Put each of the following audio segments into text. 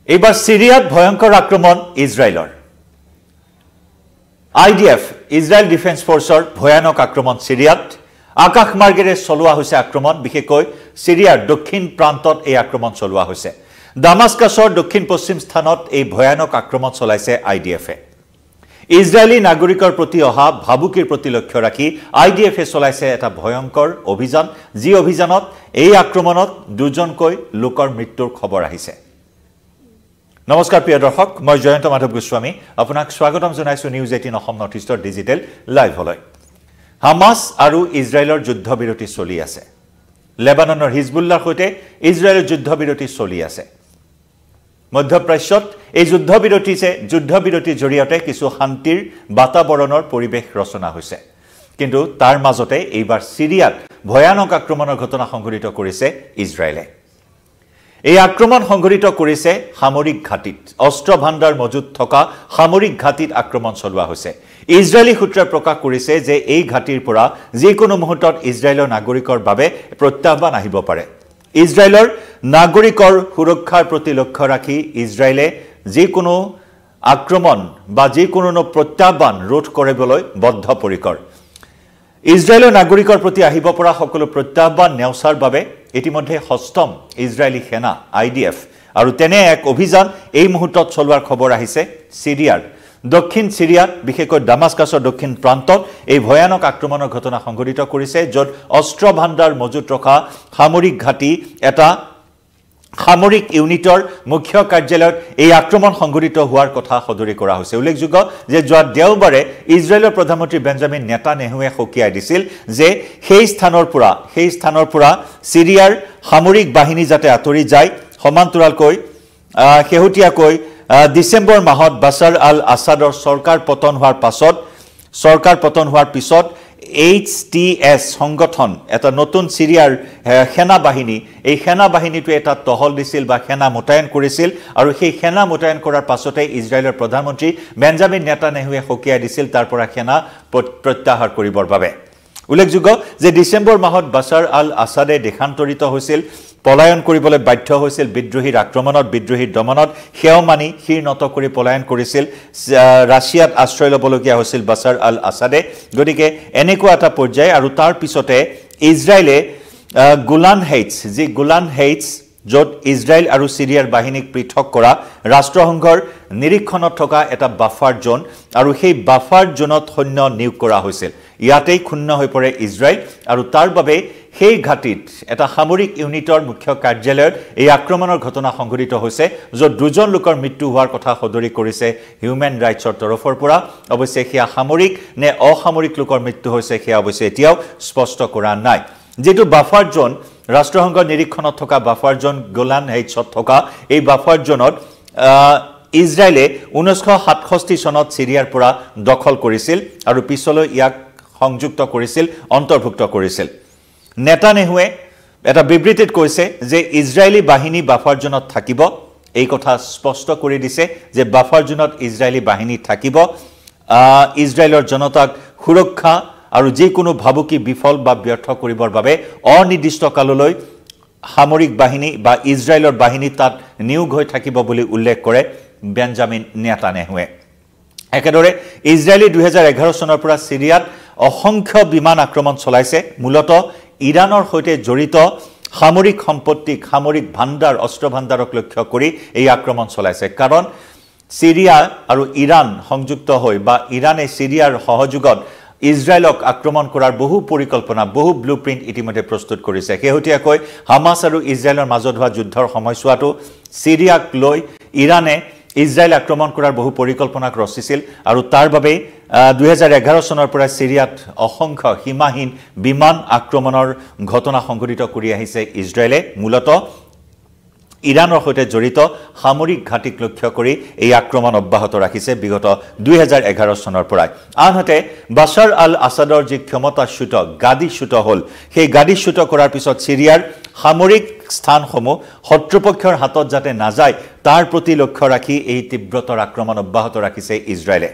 এইবাৰ সিৰিয়াত ভয়ংকৰ আক্ৰমণ ইজৰাইলৰ IDF ইজৰাইল ডিফেন্স ফোৰ্সৰ ভয়ানক আক্ৰমণ সিৰিয়াত আকাশ মাৰ্গেৰে চলোৱা হৈছে আক্ৰমণ বিশেষকৈ সিৰিয়াৰ দক্ষিণ প্ৰান্তত এই আক্ৰমণ চলোৱা হৈছে দামাস্কাছৰ দক্ষিণ পশ্চিম স্থানত এই ভয়ানক আক্ৰমণ চলাইছে IDFে ইজৰাইলী নাগৰিকৰ প্ৰতি অহা ভাবুকিৰ প্ৰতি লক্ষ্য ৰাখি IDFে চলাইছে এটা ভয়ংকৰ অভিযান যি অভিযানত এই আক্ৰমণত দুজনকৈ লোকৰ মৃত্যুৰ খবৰ আহিছে নমস্কাৰ প্ৰিয় দৰ্শক মই জয়ন্ত মাধৱ গোস্বামী আপোনাক স্বাগতম জনাইছো নিউজ 18 অসম নৰ্থ ইষ্টৰ ডিজিটেল লাইভ হলৈ হামাস আৰু ইজৰাইলৰ যুদ্ধবিৰতি চলি আছে লেবাননৰ হিজবুল্লাহৰ সৈতে ইজৰাইলৰ যুদ্ধবিৰতি চলি আছে মধ্যপ্ৰাচ্যত এই যুদ্ধবিৰতিৰ জৰিয়তে কিছু শান্তিৰ বাতাবৰণৰ পৰিৱেশ ৰচনা হৈছে কিন্তু তাৰ মাজতে এইবাৰ সিৰিয়াত ভয়ানক আক্ৰমণৰ ঘটনা সংঘটিত কৰিছে ইজৰাইলে এই আক্ৰমণ সংঘটিত কৰিছে সামৰিক ঘাটিত অস্ত্ৰ ভাণ্ডাৰ মজুত থকা সামৰিক ঘাটিত আক্ৰমণ চলোৱা হৈছে ইজৰাইলী সূত্ৰই প্ৰকাশ কৰিছে যে এই ঘাটিৰ পৰা যিকোনো মুহূৰ্তত ইজৰাইলৰ নাগৰিকৰ বাবে প্ৰত্যাহ্বান আহিব পাৰে ইজৰাইলৰ নাগৰিকৰ সুৰক্ষাৰ প্ৰতি লক্ষ্য ৰাখি ইজৰাইলে যিকোনো আক্ৰমণ বা যিকোনো প্ৰত্যাহ্বান ৰোধ কৰিবলৈ বদ্ধপৰিকৰ ইজৰাইলৰ নাগৰিকৰ প্ৰতি আহিব পৰা সকলো প্ৰত্যাহ্বান নেওচাৰ বাবে ইতিমধ্যে হস্তম ইজৰাইলী সেনা IDF আৰু তেনে এক অভিযান এই মুহূৰ্তত চলোৱাৰ খবৰ আহিছে সিৰিয়াৰ দক্ষিণ সিৰিয়াত বিশেষকৈ দামাস্কাছৰ দক্ষিণ প্ৰান্তত এই ভয়ানক আক্ৰমণৰ ঘটনা সংঘটিত কৰিছে য'ত অস্ত্ৰ ভাণ্ডাৰ মজুত ৰখা সামৰিক ঘাটি এটা সামৰিক ইউনিটৰ মুখ্য কাৰ্যালয়ত এই আক্ৰমণ সংঘটিত হোৱাৰ কথা সদৰি কৰা হৈছে উল্লেখযোগ্য যে যোৱা দেওবাৰে ইজৰাইলৰ প্ৰধানমন্ত্ৰী বেঞ্জামিন নেতানেহুৱে সকীয়াই দিছিল যে সেই স্থানৰ পৰা সিৰিয়াৰ সামৰিক বাহিনী যাতে আঁতৰি যায় সমান্তৰালকৈ শেহতীয়াকৈ ডিসেম্বৰ মাহত বাছাৰ আল আসাদৰ চৰকাৰ পতন হোৱাৰ পিছত HTS সংগঠন এটা নতুন সিৰিয়াৰ সেনা বাহিনী এই সেনা বাহিনীটো এটা টহল দিছিল বা সেনা মোতায়েন কৰিছিল আৰু সেই সেনা মোতায়েন কৰাৰ পাছতে ইজৰাইলৰ প্ৰধানমন্ত্ৰী বেঞ্জামিন নেতানেহুৱে সকীয়াই দিছিল তাৰ পৰা সেনা প্ৰত্যাহাৰ কৰিবৰ বাবে উল্লেখযোগ্য যে ডিসেম্বৰ মাহত বাছাৰ আল আসাদে দেশান্তৰিত হৈছিল পলায়ন কৰিবলৈ বাধ্য হৈছিল বিদ্ৰোহীৰ আক্ৰমণত বিদ্ৰোহীৰ দমনত হেও মানি শিৰনত কৰি পলায়ন কৰিছিল ৰাছিয়াত আশ্ৰয় ল'বলগীয়া হৈছিল বাছাৰ আল আসাদে গতিকে এনেকুৱা এটা পৰ্যায় আৰু তাৰ পিছতে ইজৰাইলে গোলান হেইটছ য'ত ইজৰাইল আৰু সিৰিয়াৰ বাহিনীক পৃথক কৰা ৰাষ্ট্ৰসংঘৰ নিৰীক্ষণত থকা এটা বাফাৰ জোন আৰু সেই বাফাৰ জোনত সৈন্য নিয়োগ কৰা হৈছিল ইয়াতেই ক্ষুণ্ণ হৈ পৰে ইজৰাইল আৰু তাৰ বাবে সেই ঘাটিত এটা সামৰিক ইউনিটৰ মুখ্য কাৰ্যালয়ত এই আক্ৰমণৰ ঘটনা সংঘটিত হৈছে য'ত দুজন লোকৰ মৃত্যু হোৱাৰ কথা সদৰি কৰিছে হিউম্যান ৰাইটছৰ তৰফৰ পৰা অৱশ্যে সেয়া সামৰিক নে অসামৰিক লোকৰ মৃত্যু হৈছে সেয়া অৱশ্যে এতিয়াও স্পষ্ট কৰা নাই যেটো বাফাৰ জোন ৰাষ্ট্ৰসংঘৰ নিৰীক্ষণত থকা বাফাৰ জোন গোলান হেইটছত থকা এই বাফাৰ জোনত ইজৰাইলে 1967 চনত সিৰিয়াৰ পৰা দখল কৰিছিল আৰু পিছলৈ ইয়াক সংযুক্ত কৰিছিল অন্তৰ্ভুক্ত কৰিছিল নেতানেহুৱে এটা বিবৃতিত কৈছে যে ইজৰাইলী বাহিনী বাফাৰ জোনত থাকিব এই কথা স্পষ্ট কৰি দিছে যে বাফাৰ জোনত ইজৰাইলী বাহিনী থাকিব ইজৰাইলৰ জনতাক সুৰক্ষা আৰু যিকোনো ভাবুকি বিফল বা ব্যৰ্থ কৰিবৰ বাবে অনিৰ্দিষ্ট কাললৈ সামৰিক বাহিনী বা ইজৰাইলৰ বাহিনী তাত নিয়োগ হৈ থাকিব বুলি উল্লেখ কৰে বেঞ্জামিন নেতানেহুৱে একেদৰে ইজৰাইলী 2011 চনৰ পৰা সিৰিয়াত অসংখ্য বিমান আক্ৰমণ চলাইছে মূলতঃ ইৰানৰ সৈতে জড়িত সামৰিক সম্পত্তিক সামৰিক ভাণ্ডাৰ অস্ত্ৰ ভাণ্ডাৰক লক্ষ্য কৰি এই আক্ৰমণ চলাইছে কাৰণ সিৰিয়া আৰু ইৰান সংযুক্ত হৈ বা ইৰানে সিৰিয়াৰ সহযোগত ইজৰাইলক আক্ৰমণ কৰাৰ বহু পৰিকল্পনা বহু ব্লুপ্ৰিন্ট ইতিমধ্যে প্ৰস্তুত কৰিছে শেহতীয়াকৈ হামাস আৰু ইজৰাইলৰ মাজত হোৱা যুদ্ধৰ সময়ছোৱাটো সিৰিয়াক লৈ ইৰানে ইজৰাইল আক্ৰমণ কৰাৰ বহু পৰিকল্পনাক ৰচিছিল আৰু তাৰ বাবে 2011 চনৰ পৰা সিৰিয়াত অসংখ্য সীমাহীন বিমান আক্ৰমণৰ ঘটনা সংঘটিত কৰি আহিছে ইজৰাইলে মূলতঃ ইৰানৰ সৈতে জড়িত সামৰিক ঘাটিক লক্ষ্য কৰি এই আক্ৰমণ অব্যাহত ৰাখিছে বিগত 2011 চনৰ পৰা আনহাতে বাছাৰ আল আসাদৰ যি ক্ষমতাচ্যুত গাদীচ্যুত হ'ল সেই গাদীচ্যুত কৰাৰ পিছত সিৰিয়াৰ সামৰিক স্থানসমূহ শত্ৰুপক্ষৰ হাতত যাতে নাযায় তাৰ প্ৰতি লক্ষ্য ৰাখি এই তীব্ৰতৰ আক্ৰমণ অব্যাহত ৰাখিছে ইজৰাইলে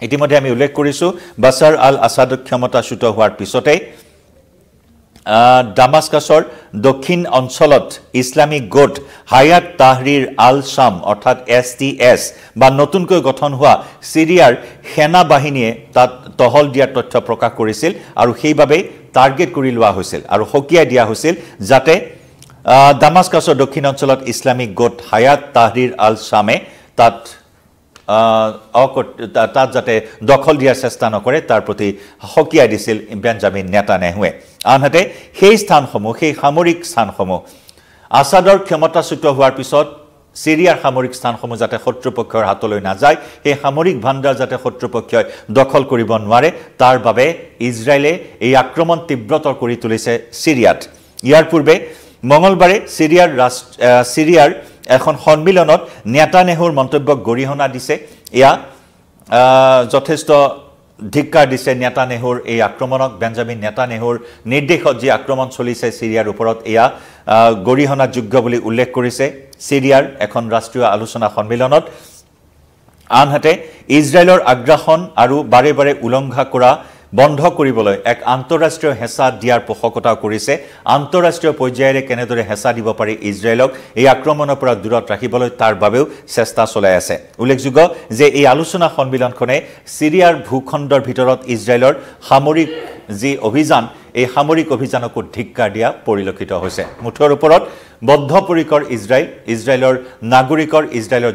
ইতিমধ্যে আমি উল্লেখ কৰিছো বাছাৰ আল আসাদ ক্ষমতাচ্যুত হোৱাৰ পিছতে দামাস্কাছৰ দক্ষিণ অঞ্চলত ইছলামিক গোট হায়াত তাহৰিৰ আল শাম অৰ্থাৎ STS বা নতুনকৈ গঠন হোৱা সিৰিয়াৰ সেনা বাহিনীয়ে তাত টহল দিয়াৰ তথ্য প্ৰকাশ কৰিছিল আৰু সেইভাবে টাৰ্গেট কৰি লোৱা হৈছিল আৰু হকিয়াই দিয়া হৈছিল যাতে দামাস্কাছৰ দক্ষিণ অঞ্চলত ইছলামিক গোট হায়াত তাহৰিৰ আল শামে তাত যাতে দখল দিয়াৰ চেষ্টা নকৰে তাৰ প্ৰতি হকিয়াই দিছিল বেঞ্জামিন নেতান্যাহুৱে আনহাতে সেই স্থানসমূহ সেই সামৰিক স্থানসমূহ আসাদৰ ক্ষমতাচ্যুত হোৱাৰ পিছত সিৰিয়াৰ সামৰিক স্থানসমূহ যাতে শত্ৰুপক্ষৰ হাতলৈ নাযায় সেই সামৰিক ভাণ্ডাৰ যাতে শত্ৰুপক্ষই দখল কৰিব নোৱাৰে তাৰ বাবে ইজৰাইলে এই আক্ৰমণ তীব্ৰতৰ কৰি তুলিছে সিৰিয়াত ইয়াৰ পূৰ্বে মঙলবাৰে সিৰিয়াৰ এখন সন্মিলনত নেতান্যাহুৰ মন্তব্যক গৰিহণা দিছে ইয়া যথেষ্ট ধিক্কাৰ দিছে নেতান্যাহুৰ এই আক্ৰমণক বেঞ্জামিন নেতান্যাহুৰ নিৰ্দেশত যি আক্ৰমণ চলিছে সিৰিয়াৰ ওপৰত ইয়া গৰিহণাযোগ্য বুলি উল্লেখ কৰিছে সিৰিয়াৰ এখন ৰাষ্ট্ৰীয় আলোচনা সন্মিলনত আনহাতে ইজৰাইলৰ আগ্ৰাসন আৰু বাৰে বাৰে উলংঘা কৰা বন্ধ কৰিবলৈ এক আন্তঃৰাষ্ট্ৰীয় হেঁচা দিয়াৰ পোষকতা কৰিছে আন্তঃৰাষ্ট্ৰীয় পৰ্যায়ৰে কেনেদৰে হেঁচা দিব পাৰি ইজৰাইলক এই আক্ৰমণৰ পৰা দূৰত ৰাখিবলৈ তাৰ বাবেও চেষ্টা চলাই আছে উল্লেখযোগ্য যে এই আলোচনা সন্মিলনখনে সিৰিয়াৰ ভূখণ্ডৰ ভিতৰত ইজৰাইলৰ সামৰিক যি অভিযান এই সামৰিক অভিযানকো ধিক্কাৰ দিয়া পৰিলক্ষিত হৈছে মুঠৰ ওপৰত বদ্ধপৰিকৰ ইজৰাইলৰ নাগৰিকৰ ইজৰাইলৰ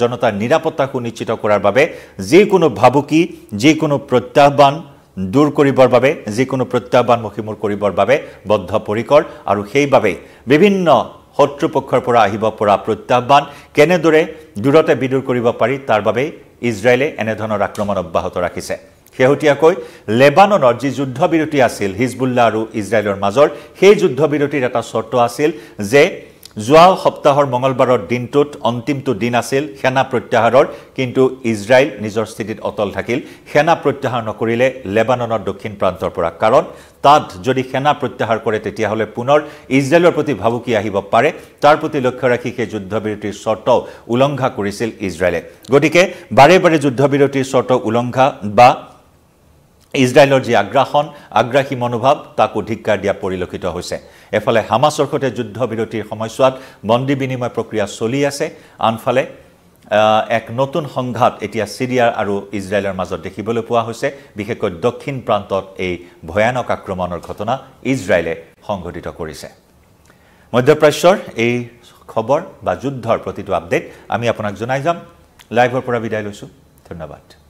জনতাৰ নিৰাপত্তা সুনিশ্চিত কৰাৰ বাবে যিকোনো ভাবুকি যিকোনো প্ৰত্যাহ্বান দূৰ কৰিবৰ বাবে যিকোনো প্ৰত্যাহ্বানমুখীমূৰ কৰিবৰ বাবে বদ্ধপৰিকৰ আৰু সেইভাবে বিভিন্ন শত্ৰুপক্ষৰ পৰা আহিব পৰা প্ৰত্যাহ্বান কেনেদৰে দূৰতে বিদূৰ কৰিব পাৰি তাৰ বাবে ইজৰাইলে এনেধৰণৰ আক্ৰমণ অব্যাহত ৰাখিছে শেহতীয়াকৈ লেবাননৰ যি যুদ্ধবিৰতি আছিল হিজবুল্লাহ আৰু ইজৰাইলৰ মাজৰ সেই যুদ্ধবিৰতিৰ এটা চৰ্ত আছিল যে যোৱা সপ্তাহৰ মঙলবাৰৰ দিনটোত অন্তিমটো দিন আছিল সেনা প্ৰত্যাহাৰৰ কিন্তু ইজৰাইল নিজৰ স্থিতিত অটল থাকিল সেনা প্ৰত্যাহাৰ নকৰিলে লেবাননৰ দক্ষিণ প্ৰান্তৰ পৰা কাৰণ তাত যদি সেনা প্ৰত্যাহাৰ কৰে তেতিয়াহলে পুনৰ ইজৰাইলৰ প্ৰতি ভাবুকি আহিব পাৰে তাৰ প্ৰতি লক্ষ্য ৰাখি সেই যুদ্ধবিৰতিৰ চৰ্ত উলংঘা কৰিছিল ইজৰাইলে গতিকে বাৰে বাৰে যুদ্ধবিৰতিৰ চৰ্ত উলংঘা বা ইজৰাইলৰ যি আগ্ৰাসী মনোভাৱ তাকো ধিক্কাৰ দিয়া পৰিলক্ষিত হৈছে এফালে হামাছৰ সৈতে যুদ্ধবিৰতিৰ সময়ছোৱাত বন্দী বিনিময় প্ৰক্ৰিয়া চলি আছে আনফালে এক নতুন সংঘাত এতিয়া সিৰিয়া আৰু ইজৰাইলৰ মাজত দেখিবলৈ পোৱা হৈছে বিশেষকৈ দক্ষিণ প্ৰান্তত এই ভয়ানক আক্ৰমণৰ ঘটনা ইজৰাইলে সংঘটিত কৰিছে মধ্যপ্ৰাচ্যৰ এই খবৰ বা যুদ্ধৰ প্ৰতিটো আপডেট আমি আপোনাক জনাই যাম লাইভৰ পৰা বিদায় লৈছো ধন্যবাদ